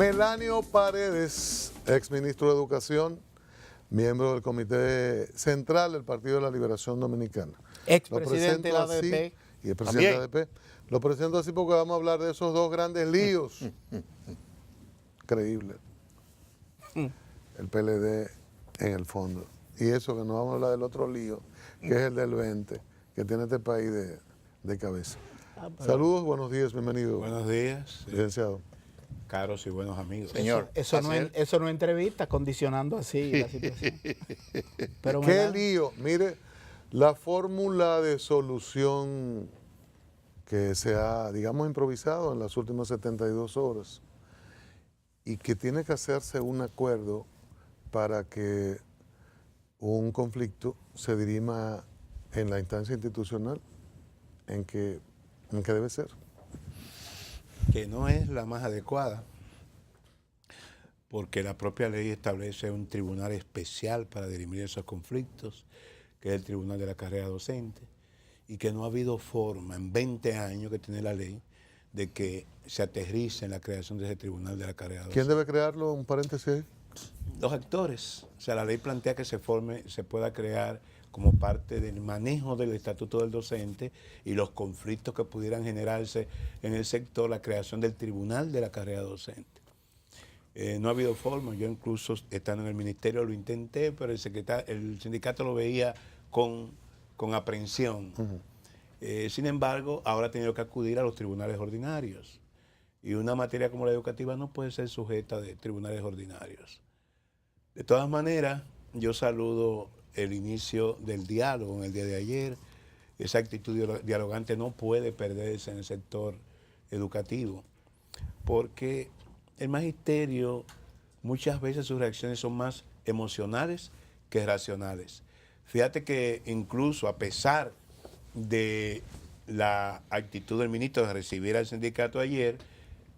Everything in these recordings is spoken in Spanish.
Melanio Paredes, exministro de Educación, miembro del Comité Central del Partido de la Liberación Dominicana. Expresidente de la ADP. Y el presidente de la ADP. Lo presento así porque vamos a hablar de esos dos grandes líos. Increíble. El PLD en el fondo. Y eso que no vamos a hablar del otro lío, que es el del 20, que tiene este país de cabeza. Saludos, buenos días, bienvenido. Buenos días, licenciado. caros y buenos amigos. Señor, eso no es entrevista, condicionando así la situación. Pero ¿Qué lío? Mire, la fórmula de solución que se ha, digamos, improvisado en las últimas 72 horas y que tiene que hacerse un acuerdo para que un conflicto se dirima en la instancia institucional en que debe ser. Que no es la más adecuada, porque la propia ley establece un tribunal especial para dirimir esos conflictos, que es el Tribunal de la Carrera Docente, y que no ha habido forma en 20 años que tiene la ley de que se aterrice en la creación de ese Tribunal de la Carrera Docente. ¿Quién debe crearlo? Un paréntesis ahí. Los actores. O sea, la ley plantea que se pueda crear como parte del manejo del estatuto del docente y los conflictos que pudieran generarse en el sector, la creación del Tribunal de la Carrera Docente. No ha habido forma, yo incluso estando en el ministerio lo intenté, pero el sindicato lo veía con aprehensión. Sin embargo, ahora ha tenido que acudir a los tribunales ordinarios. Y una materia como la educativa no puede ser sujeta de tribunales ordinarios. De todas maneras, yo saludo el inicio del diálogo en el día de ayer. Esa actitud dialogante no puede perderse en el sector educativo, porque el magisterio, muchas veces sus reacciones son más emocionales que racionales. Fíjate que incluso a pesar de la actitud del ministro de recibir al sindicato ayer,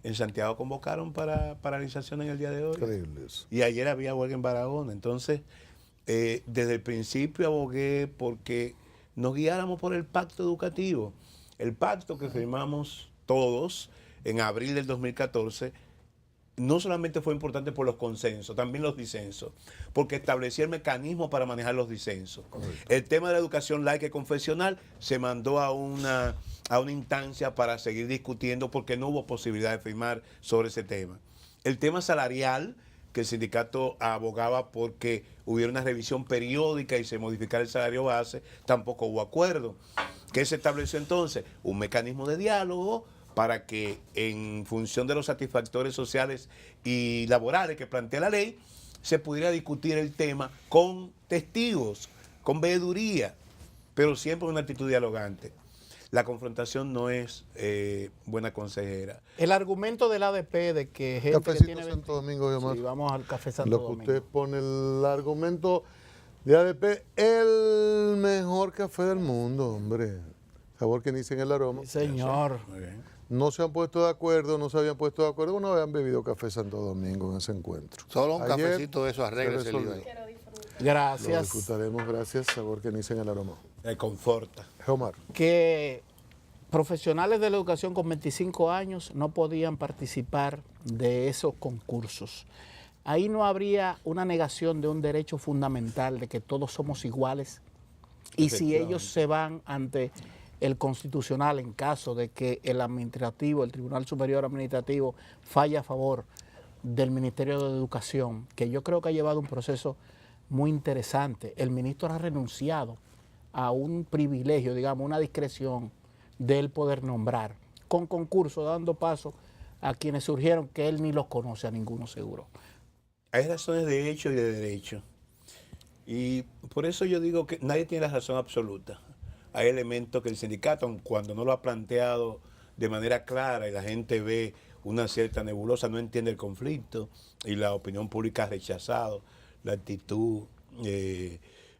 en Santiago convocaron para paralización en el día de hoy. Increíble eso. Y ayer había huelga en Barahona. Entonces, desde el principio abogué porque nos guiáramos por el pacto educativo. El pacto que firmamos todos en abril del 2014 no solamente fue importante por los consensos, también los disensos, porque establecía el mecanismo para manejar los disensos. Correcto. El tema de la educación laica y confesional se mandó a una instancia para seguir discutiendo porque no hubo posibilidad de firmar sobre ese tema. El tema salarial, que el sindicato abogaba porque hubiera una revisión periódica y se modificara el salario base, tampoco hubo acuerdo. ¿Qué se estableció entonces? Un mecanismo de diálogo para que en función de los satisfactores sociales y laborales que plantea la ley, se pudiera discutir el tema con testigos, con veeduría, pero siempre una actitud dialogante. La confrontación no es buena consejera. El argumento del ADP de que gente Cafecito que tiene Santo Domingo, Omar. Sí, vamos al Café Santo Lo que Domingo. usted pone, el argumento de ADP, el mejor café del mundo, hombre. Sabor que inicia en el aroma. Sí, señor. Muy bien. No se han puesto de acuerdo, no se habían puesto de acuerdo, no habían bebido Café Santo Domingo en ese encuentro. Solo un Ayer cafecito de eso arregla ese lío ahí. Lo Gracias. disfrutaremos, gracias. Sabor que inicia en el aroma. Me conforta. Omar. Que profesionales de la educación con 25 años no podían participar de esos concursos. Ahí no habría una negación de un derecho fundamental de que todos somos iguales. Y si ellos se van ante el constitucional en caso de que el administrativo, el Tribunal Superior Administrativo, falle a favor del Ministerio de Educación, que yo creo que ha llevado un proceso muy interesante. El ministro ha renunciado a un privilegio, digamos, una discreción del poder nombrar, con concurso, dando paso a quienes surgieron que él ni los conoce a ninguno seguro. Hay razones de hecho y de derecho. Y por eso yo digo que nadie tiene la razón absoluta. Hay elementos que el sindicato, cuando no lo ha planteado de manera clara y la gente ve una cierta nebulosa, no entiende el conflicto y la opinión pública ha rechazado la actitud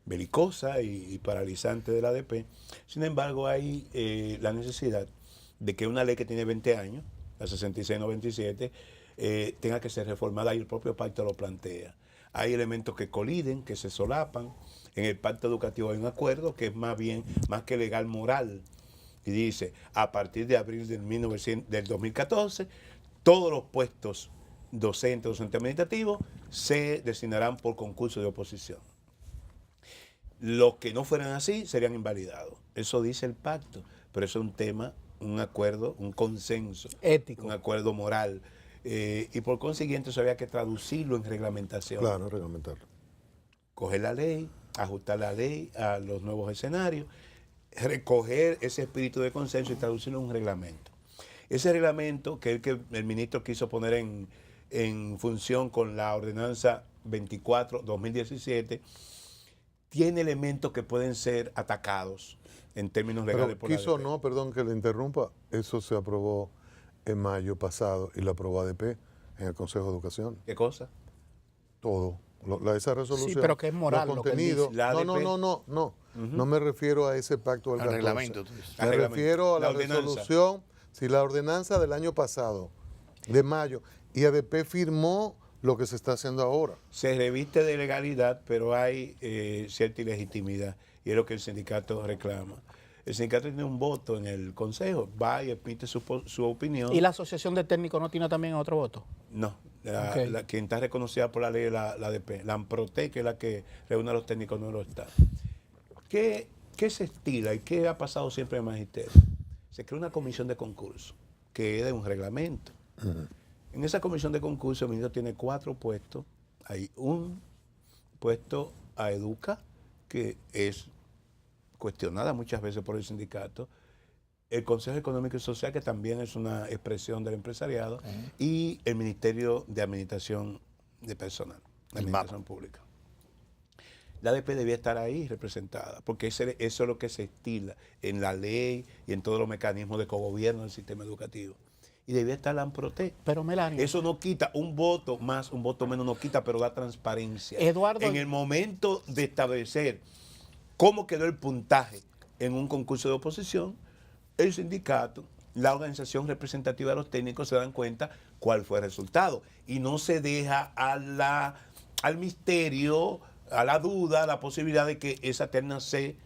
belicosa y paralizante de la ADP. Sin embargo, hay la necesidad de que una ley que tiene 20 años, la 6697, tenga que ser reformada y el propio pacto lo plantea. Hay elementos que coliden, que se solapan. En el pacto educativo hay un acuerdo que es más que legal, moral. Y dice, a partir de abril del 2014, todos los puestos docente administrativo se designarán por concurso de oposición. Los que no fueran así serían invalidados. Eso dice el pacto, pero eso es un tema, un acuerdo, un consenso ético, un acuerdo moral. Y por consiguiente eso había que traducirlo en reglamentación. Claro, reglamentarlo. Coger la ley, ajustar la ley a los nuevos escenarios, recoger ese espíritu de consenso y traducirlo en un reglamento. Ese reglamento que el ministro quiso poner en función con la ordenanza 24/2017 tiene elementos que pueden ser atacados en términos legales. Pero quiso no, perdón que le interrumpa, eso se aprobó en mayo pasado y lo aprobó ADP en el Consejo de Educación. ¿Qué cosa? Todo. Esa resolución. Sí, pero que es moral los lo que él contenidos. dice. La ADP. No. No me refiero a ese pacto del Al 14. reglamento, tú dices. Me Al reglamento. refiero a la, La ordenanza. resolución, si la ordenanza del año pasado, de mayo, y ADP firmó lo que se está haciendo ahora. Se reviste de legalidad, pero hay cierta ilegitimidad, y es lo que el sindicato reclama. El sindicato tiene un voto en el consejo, va y emite su opinión. ¿Y la asociación de técnicos no tiene también otro voto? No, Ok. quien está reconocida por la ley es la ADP. La AMPROTE, que es la que reúne a los técnicos, no lo está. ¿Qué se estila y qué ha pasado siempre en el magisterio? Se crea una comisión de concurso, que es de un reglamento. En esa comisión de concurso el ministro tiene 4 puestos. Hay un puesto a Educa, que es cuestionada muchas veces por el sindicato, el Consejo Económico y Social, que también es una expresión del empresariado, y el Ministerio de Administración de Personal, la Administración Pública. La ADP debía estar ahí representada, porque eso es lo que se estila en la ley y en todos los mecanismos de cogobierno del sistema educativo. Y debía estar la AMPROTE. Pero Melanio, Eso no quita un voto más, un voto menos, no quita, pero da transparencia. Eduardo, En el momento de establecer cómo quedó el puntaje en un concurso de oposición, el sindicato, la organización representativa de los técnicos se dan cuenta cuál fue el resultado. Y no se deja al misterio, a la duda, la posibilidad de que esa terna se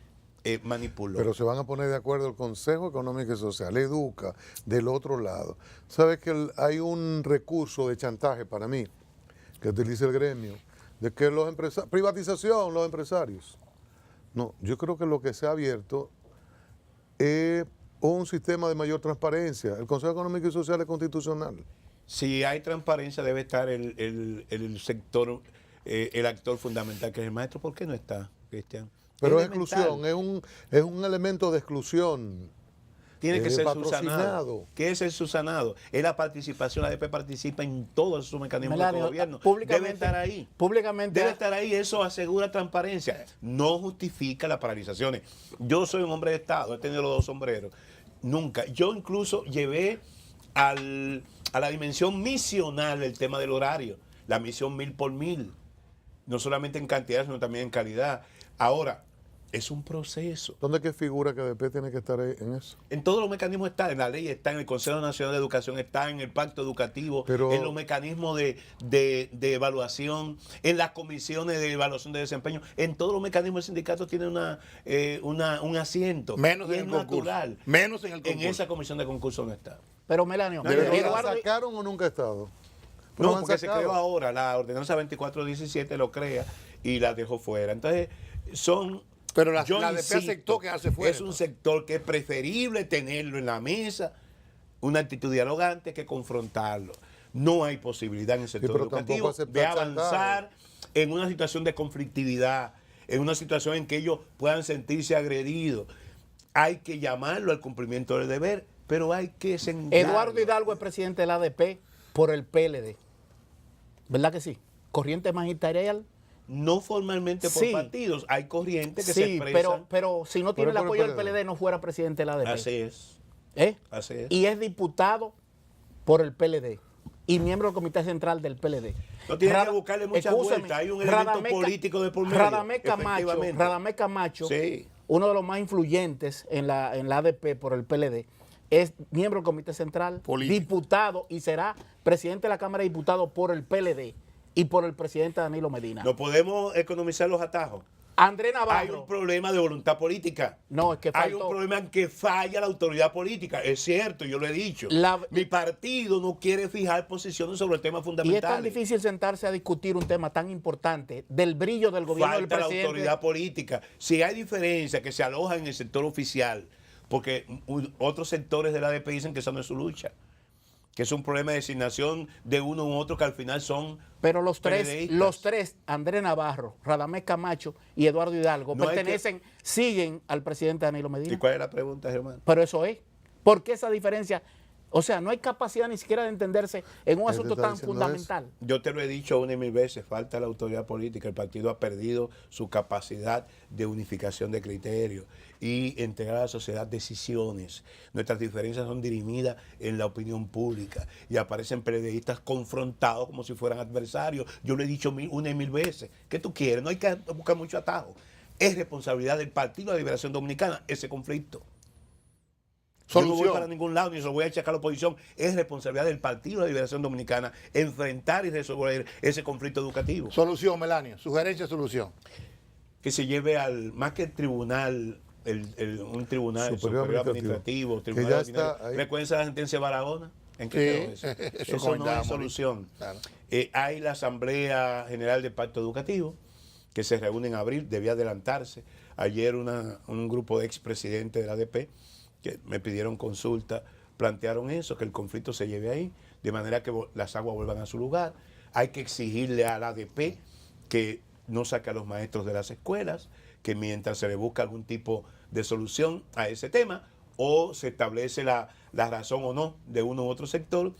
manipuló. Pero se van a poner de acuerdo el Consejo Económico y Social, Educa, del otro lado. ¿Sabes que hay un recurso de chantaje para mí que utiliza el gremio? De que los empresarios, privatización, los empresarios. No, yo creo que lo que se ha abierto es un sistema de mayor transparencia. El Consejo Económico y Social es constitucional. Si hay transparencia, debe estar el sector, el actor fundamental, que es el maestro. ¿Por qué no está, Cristian? Pero es elemental. exclusión, es un elemento de exclusión. Tiene que ser patrocinado. subsanado. ¿Qué es el subsanado? Es la participación. La ADP participa en todos sus mecanismos Melanio, de gobierno. públicamente- Debe estar ahí. públicamente, Debe estar ahí. Eso asegura transparencia. No justifica las paralizaciones. Yo soy un hombre de Estado. He tenido los 2 sombreros. Nunca. Yo incluso llevé a la dimensión misional el tema del horario. La misión 1000 por 1000. No solamente en cantidad, sino también en calidad. Ahora, es un proceso. ¿Dónde que figura que ADP tiene que estar en eso? En todos los mecanismos está, en la ley está, en el Consejo Nacional de Educación está, en el Pacto Educativo, Pero- en los mecanismos de evaluación, en las comisiones de evaluación de desempeño, en todos los mecanismos el sindicato tiene un asiento. Menos Y en es el concurso. natural. Menos en el En concurso. esa comisión de concurso no está. pero Melanio, Debe- ¿Pero ¿La Eduardo, sacaron o nunca ha estado? No, han porque se sacado. creó ahora, la ordenanza 2417 lo crea y la dejó fuera. Entonces, Pero la yo ADP insisto, aceptó que hace fuera. es un sector que es preferible tenerlo en la mesa, una actitud dialogante, que confrontarlo. No hay posibilidad en el sector pero tampoco educativo aceptar de avanzar chantaje. en una situación de conflictividad, en una situación en que ellos puedan sentirse agredidos. Hay que llamarlo al cumplimiento del deber, pero hay que sentarlo. Eduardo Hidalgo es presidente de la ADP por el PLD. ¿Verdad que sí? Corriente magisterial. No formalmente por Sí. partidos, hay corrientes que se Sí, expresan. pero si no tiene Pero el por el apoyo del PLD. PLD no fuera presidente de la ADP. Así es, ¿Eh? así es. Y es diputado por el PLD y miembro del Comité Central del PLD. No tiene que Rada- buscarle muchas Escúchame, vueltas, hay un elemento Radamés político de por medio, Radamés Camacho, efectivamente. Radamés Camacho, Sí. uno de los más influyentes en la ADP por el PLD, es miembro del Comité Central, Político. diputado y será presidente de la Cámara de Diputados por el PLD y por el presidente Danilo Medina. No podemos economizar los atajos. André Hay Navarro. un problema de voluntad política. No, es que Hay faltó. un problema en que falla la autoridad política. Es cierto, yo lo he dicho. Mi partido no quiere fijar posiciones sobre el tema fundamental. Y es tan difícil sentarse a discutir un tema tan importante del brillo del gobierno del Falta la presidente. autoridad política. Si hay diferencias que se alojan en el sector oficial, porque otros sectores de la ADP dicen que esa no es su lucha, que es un problema de designación de uno u otro que al final son Pero los PLDistas. tres, André Navarro, Radamés Camacho y Eduardo Hidalgo, No hay siguen al presidente Danilo Medina. ¿Y cuál es la pregunta, Germán? Pero eso es. ¿Por qué esa diferencia? O sea, no hay capacidad ni siquiera de entenderse en un asunto tan fundamental. Yo te lo he dicho una y mil veces, falta la autoridad política. El partido ha perdido su capacidad de unificación de criterios y entregar a la sociedad decisiones. Nuestras diferencias son dirimidas en la opinión pública y aparecen periodistas confrontados como si fueran adversarios. Yo lo he dicho una y mil veces. ¿Qué tú quieres? No hay que buscar mucho atajo. Es responsabilidad del Partido de la Liberación Dominicana ese conflicto. Yo no voy para ningún lado ni se lo voy a achacar a la oposición. Es responsabilidad del Partido de la Liberación Dominicana enfrentar y resolver ese conflicto educativo. Solución, Melania. Sugerencia, solución. Que se lleve al, más que el tribunal, un tribunal superior administrativo, tribunal ordinario. ¿Recuerda la sentencia de Barahona? ¿En qué quedó eso? Eso no es solución. Claro. Hay la Asamblea General del Pacto Educativo, que se reúne en abril, debía adelantarse. Ayer un grupo de expresidentes de la ADP que me pidieron consulta, plantearon eso, que el conflicto se lleve ahí, de manera que las aguas vuelvan a su lugar. Hay que exigirle a la ADP que no saque a los maestros de las escuelas, que mientras se le busca algún tipo de solución a ese tema, o se establece la razón o no de uno u otro sector,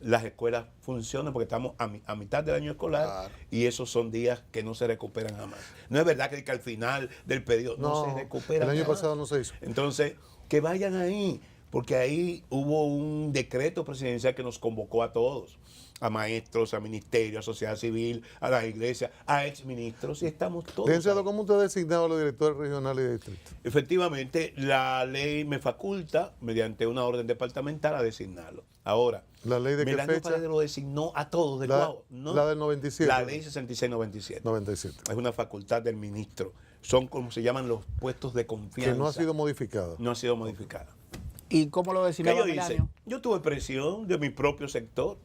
las escuelas funcionan porque estamos a mitad del año escolar, claro, y esos son días que no se recuperan jamás. No es verdad que al final del periodo no se recupera. El año pasado no se hizo. Entonces, que vayan ahí, porque ahí hubo un decreto presidencial que nos convocó a todos, a maestros, a ministerios, a sociedad civil, a las iglesias, a exministros, y estamos todos. Licenciado, ¿cómo usted ha designado a los directores regionales y de distrito? Efectivamente, la ley me faculta, mediante una orden departamental, a designarlo. Ahora, ¿la ley de qué fecha? Paredes lo designó a todos de ¿no? La del 97. La ley 66-97. 97. Es una facultad del ministro. Son como se llaman los puestos de confianza. Que no ha sido modificada. No ha sido modificada. ¿Y cómo lo designaba Melanio? Yo tuve presión de mi propio sector.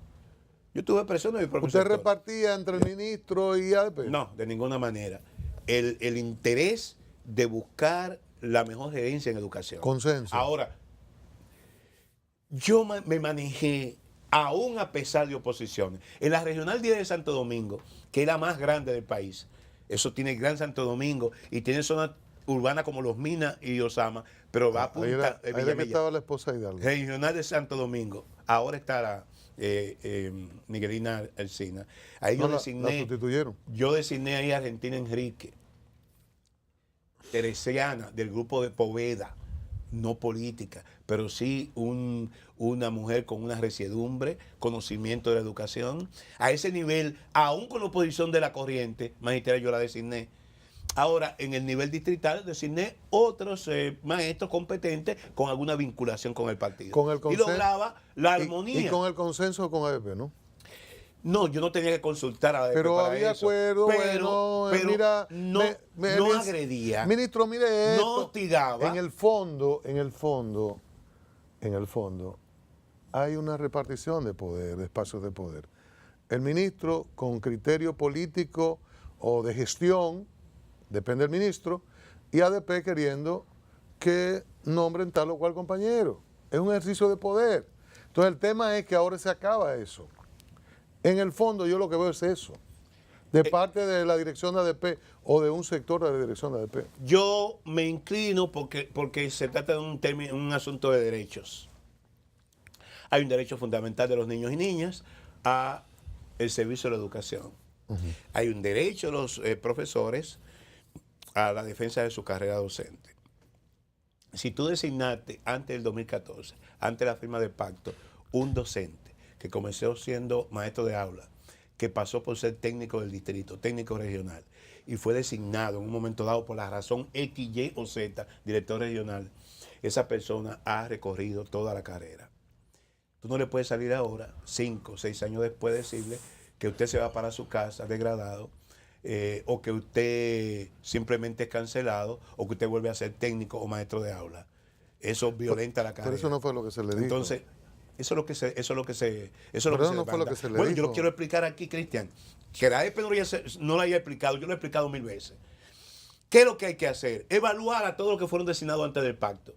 ¿Usted repartía entre el ministro y ADP? No, de ninguna manera. El interés de buscar la mejor gerencia en educación. Consenso. Ahora, yo me manejé, aún a pesar de oposiciones. En la Regional 10 de Santo Domingo, que es la más grande del país, eso tiene el Gran Santo Domingo y tiene zonas urbanas como Los Minas y Osama, pero va a Punta Ahí que estaba la esposa Hidalgo. Regional de Santo Domingo, ahora está la Miguelina Alcina. Ahí yo designé. La sustituyeron. Yo designé ahí a Argentina Enrique, teresiana, del grupo de Poveda, no política, pero sí una mujer con una resiedumbre, conocimiento de la educación. A ese nivel, aún con la oposición de la corriente magisterial, yo la designé. Ahora, en el nivel distrital, designé otros maestros competentes con alguna vinculación con el partido. Con el consenso, y lograba la armonía. Y con el consenso con ADP, ¿no? No, yo no tenía que consultar a ADP pero para había eso. acuerdo, pero mira, no agredía. Ministro, mire esto. No hostigaba. En el fondo, hay una repartición de poder, de espacios de poder. El ministro, con criterio político o de gestión, depende del ministro, y ADP queriendo que nombren tal o cual compañero. Es un ejercicio de poder. Entonces el tema es que ahora se acaba eso. En el fondo yo lo que veo es eso, de parte de la dirección de ADP o de un sector de la dirección de ADP. Yo me inclino porque se trata de un asunto de derechos. Hay un derecho fundamental de los niños y niñas a el servicio de la educación. Hay un derecho de los profesores a la defensa de su carrera docente. Si tú designaste antes del 2014, antes de la firma del pacto, un docente que comenzó siendo maestro de aula, que pasó por ser técnico del distrito, técnico regional, y fue designado en un momento dado por la razón X, Y o Z, director regional, esa persona ha recorrido toda la carrera. Tú no le puedes salir ahora, 5 o 6 años después, decirle que usted se va para su casa degradado o que usted simplemente es cancelado, o que usted vuelve a ser técnico o maestro de aula. Eso violenta la carrera. Pero eso no fue lo que se le dijo. Entonces, eso es lo que se Pero no fue lo que se le Bueno, yo dijo. lo quiero explicar aquí, Cristian, que la AEP no lo haya explicado, yo lo he explicado 1000 veces. ¿Qué es lo que hay que hacer? Evaluar a todos los que fueron designados antes del pacto.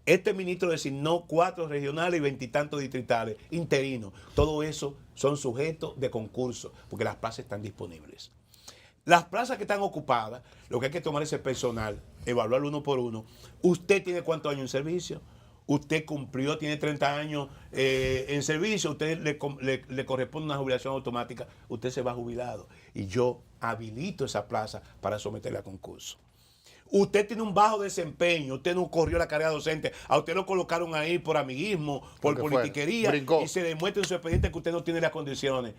Este ministro designó 4 regionales y 20 y tantos distritales, interinos. Todo eso son sujetos de concurso, porque las plazas están disponibles. Las plazas que están ocupadas, lo que hay que tomar es el personal, evaluarlo uno por uno. ¿Usted tiene cuántos años en servicio? Usted cumplió, tiene 30 años en servicio, a usted le corresponde una jubilación automática, usted se va jubilado. Y yo habilito esa plaza para someterla a concurso. Usted tiene un bajo desempeño, usted no corrió la carrera docente, a usted lo colocaron ahí por amiguismo, por Porque politiquería, brincó. y se demuestra en su expediente que usted no tiene las condiciones.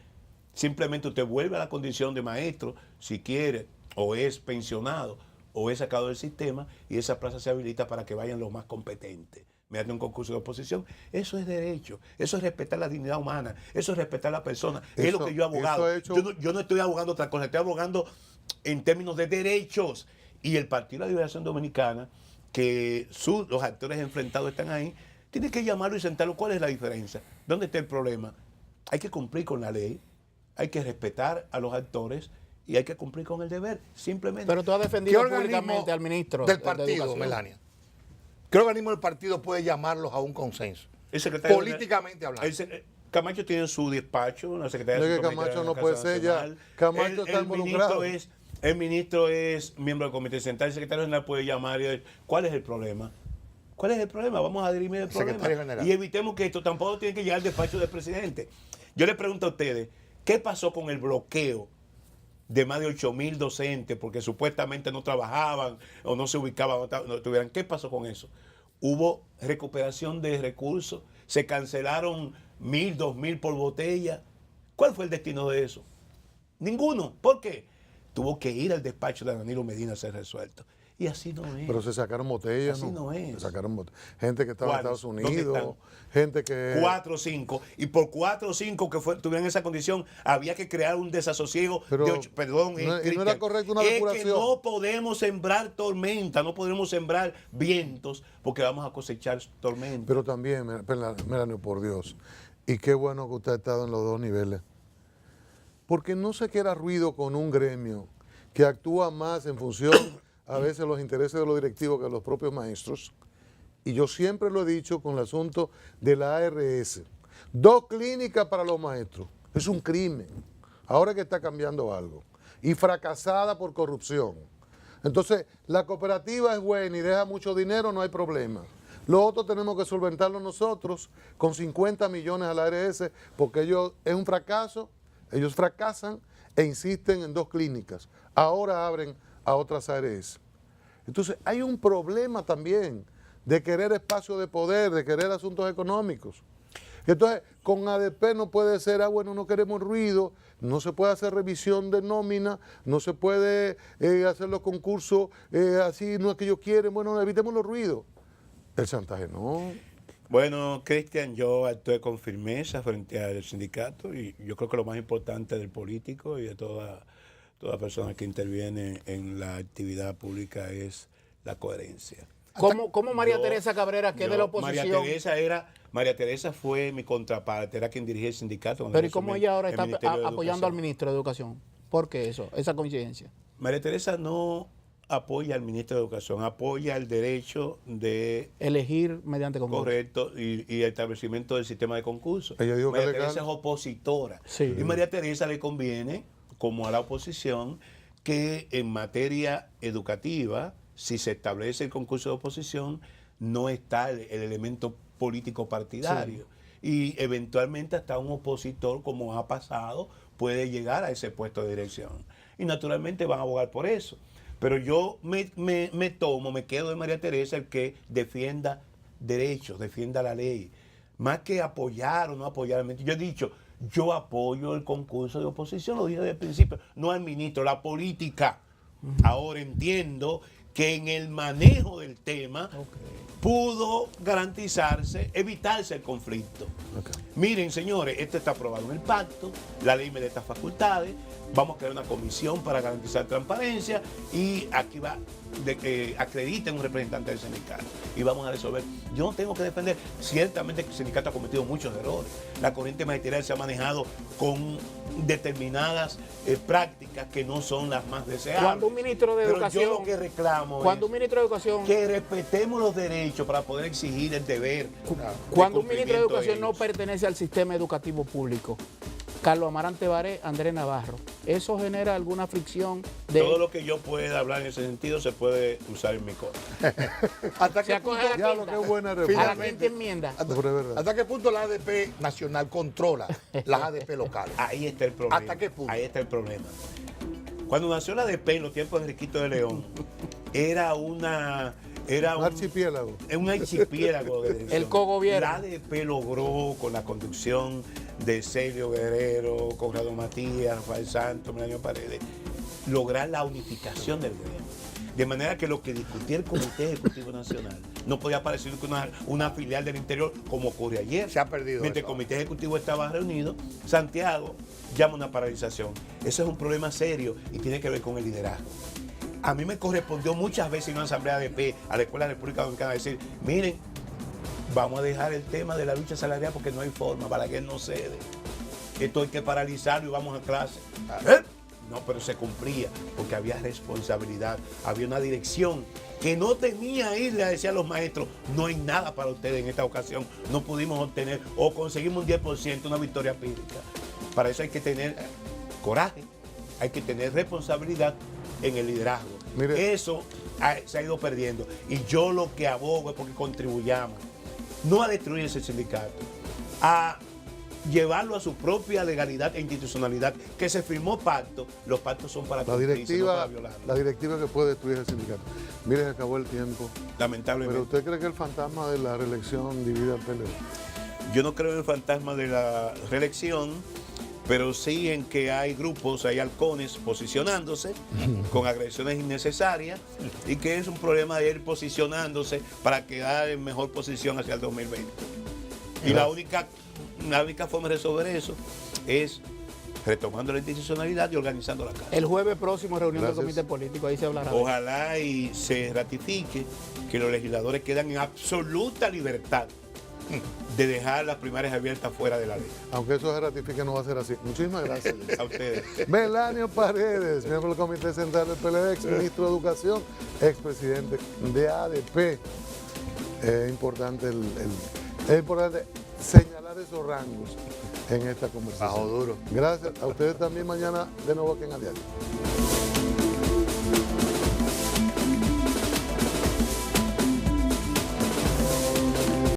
Simplemente usted vuelve a la condición de maestro, si quiere, o es pensionado, o es sacado del sistema, y esa plaza se habilita para que vayan los más competentes mediante un concurso de oposición. Eso es derecho, eso es respetar la dignidad humana, eso es respetar a la persona. Es lo que yo he abogado. Yo no estoy abogando otra cosa, estoy abogando en términos de derechos. Y el Partido de la Liberación Dominicana, que los actores enfrentados están ahí, tiene que llamarlo y sentarlo. ¿Cuál es la diferencia? ¿Dónde está el problema? Hay que cumplir con la ley, hay que respetar a los actores y hay que cumplir con el deber, simplemente. Pero tú has defendido ¿Qué organismo públicamente al ministro del de partido, Educación. Melania? ¿Qué organismo del partido puede llamarlos a un consenso? El secretario Políticamente hablando. Camacho tiene su despacho, la secretaria No de es que su comité Camacho de no la puede Casa ser ya. Nacional. Camacho está involucrado. El ministro es miembro del comité central, el secretario general puede llamar y decir, ¿cuál es el problema? ¿Cuál es el problema? Vamos a dirimir el Secretario problema. general. Y evitemos que esto tampoco tiene que llegar al despacho del presidente. Yo le pregunto a ustedes, ¿qué pasó con el bloqueo de más de 8,000 docentes porque supuestamente no trabajaban o no se ubicaban, no estuvieran? ¿Qué pasó con eso? Hubo recuperación de recursos, se cancelaron 1,000, 2,000 por botella. ¿Cuál fue el destino de eso? Ninguno. ¿Por qué? Tuvo que ir al despacho de Danilo Medina a ser resuelto. Y así no es. Pero se sacaron botellas, Así no es. Se sacaron botellas. Gente que estaba en ¿Cuáles? Estados ¿Dónde Unidos, están? gente que... 4 o 5. Y por 4 o 5 que tuvieran esa condición, había que crear un desasosiego Pero de 8. Perdón, no- y no era Cristian, correcto una es depuración. que no podemos sembrar tormenta, no podemos sembrar vientos, porque vamos a cosechar tormenta. Pero también, Melania, por Dios, y qué bueno que usted ha estado en los dos niveles, porque no se quiera ruido con un gremio que actúa más en función a veces los intereses de los directivos que de los propios maestros. Y yo siempre lo he dicho con el asunto de la ARS. 2 clínicas para los maestros. Es un crimen. Ahora que está cambiando algo. Y fracasada por corrupción. Entonces, la cooperativa es buena y deja mucho dinero, no hay problema. Lo otro tenemos que solventarlo nosotros con 50 millones a la ARS, porque ellos es un fracaso, ellos fracasan e insisten en 2 clínicas. Ahora abren a otras ARS. Entonces, hay un problema también de querer espacio de poder, de querer asuntos económicos. Entonces, con ADP no puede ser, bueno, no queremos ruido, no se puede hacer revisión de nómina, no se puede hacer los concursos así, no es que ellos quieren, bueno, evitemos los ruidos. El chantaje no. Bueno, Cristian, yo actué con firmeza frente al sindicato y yo creo que lo más importante del político y de toda persona que interviene en la actividad pública es la coherencia. ¿Cómo María Teresa Cabrera, que es de la oposición? María Teresa fue mi contraparte, era quien dirigía el sindicato. Pero ¿y cómo ella ahora el está Ministerio de apoyando al Educación. ministro de Educación? ¿Por qué eso? Esa coincidencia. María Teresa no apoya al ministro de Educación, apoya el derecho de Elegir mediante concurso. correcto y el establecimiento del sistema de concurso. Ella dijo que María legal. Teresa es opositora. Sí. Y María Teresa le conviene, como a la oposición, que en materia educativa, si se establece el concurso de oposición, no está el elemento político partidario. Y eventualmente hasta un opositor, como ha pasado, puede llegar a ese puesto de dirección. Y naturalmente van a abogar por eso. Pero yo me quedo de María Teresa el que defienda derechos, defienda la ley. Más que apoyar o no apoyar al ministro. Yo he dicho, yo apoyo el concurso de oposición, lo dije desde el principio, no al ministro, la política. Ahora entiendo que en el manejo del tema pudo garantizarse, evitarse el conflicto. miren señores, esto está aprobado en el pacto, la ley me da estas facultades, vamos a crear una comisión para garantizar transparencia y aquí va, acrediten un representante del sindicato y vamos a resolver. Yo no tengo que defender, ciertamente que el sindicato ha cometido muchos errores, la corriente magisterial se ha manejado con determinadas prácticas que no son las más deseables. Cuando un ministro de Pero Educación, yo lo que reclamo cuando es un ministro de Educación, que respetemos los derechos para poder exigir el deber. cuando un ministro de cumplimiento Educación no ellos. pertenece al sistema educativo público, Carlos Amarante Baré, Andrés Navarro, ¿eso genera alguna fricción de Todo lo que yo pueda hablar en ese sentido se puede usar en mi contra. ¿Hasta se qué acoge punto, a la Diablo, qué quinta? buena A la reforma. quinta enmienda. hasta- Pero es verdad. hasta qué punto la ADP nacional controla las ADP locales? Ahí está el problema. ¿Hasta qué punto? Ahí está el problema. Cuando nació la ADP en los tiempos de Enriquito de León, era un Archipiélago. archipiélago de dirección. El cogobierno. La ADP logró con la conducción de Celio Guerrero, Conrado Matías, Rafael Santos, Melanio Paredes, lograr la unificación del gobierno. De manera que lo que discutía el Comité Ejecutivo Nacional no podía parecer que una filial del interior como ocurre ayer. Se ha perdido Mientras el eso. Comité Ejecutivo estaba reunido, Santiago llama una paralización. Ese es un problema serio y tiene que ver con el liderazgo. A mí me correspondió muchas veces en una asamblea ADP a la Escuela de la República Dominicana decir, miren, vamos a dejar el tema de la lucha salarial porque no hay forma, Balaguer no cede. Esto hay que paralizarlo y vamos a clase. No, pero se cumplía porque había responsabilidad, había una dirección que no tenía irle a decir a los maestros, no hay nada para ustedes en esta ocasión, no pudimos obtener o conseguimos un 10%, una victoria pírrica. Para eso hay que tener coraje, hay que tener responsabilidad en el liderazgo. Mire. Eso se ha ido perdiendo y yo lo que abogo es porque contribuyamos, no a destruir ese sindicato, a llevarlo a su propia legalidad e institucionalidad, que se firmó pacto, los pactos son para La cumplirse, no para directiva, violarlos. la directiva que puede destruir el sindicato. Miren, acabó el tiempo. Lamentablemente. Pero ¿usted cree que el fantasma de la reelección divide al PLD? Yo no creo en el fantasma de la reelección, pero sí en que hay grupos, hay halcones posicionándose con agresiones innecesarias y que es un problema de ir posicionándose para quedar en mejor posición hacia el 2020. Y la única forma de resolver eso es retomando la institucionalidad y organizando la casa. El jueves próximo reunión Gracias. del comité político, ahí se hablará. de eso. Ojalá y se ratifique que los legisladores quedan en absoluta libertad de dejar las primarias abiertas fuera de la ley. Aunque eso se ratifique, no va a ser así. Muchísimas gracias. A ustedes. Melanio Paredes, miembro del Comité Central del PLD, ex ministro de Educación, ex presidente de ADP. Es importante, es importante señalar esos rangos en esta conversación. Bajo duro. Gracias a ustedes también. Mañana de nuevo aquí en A Diario.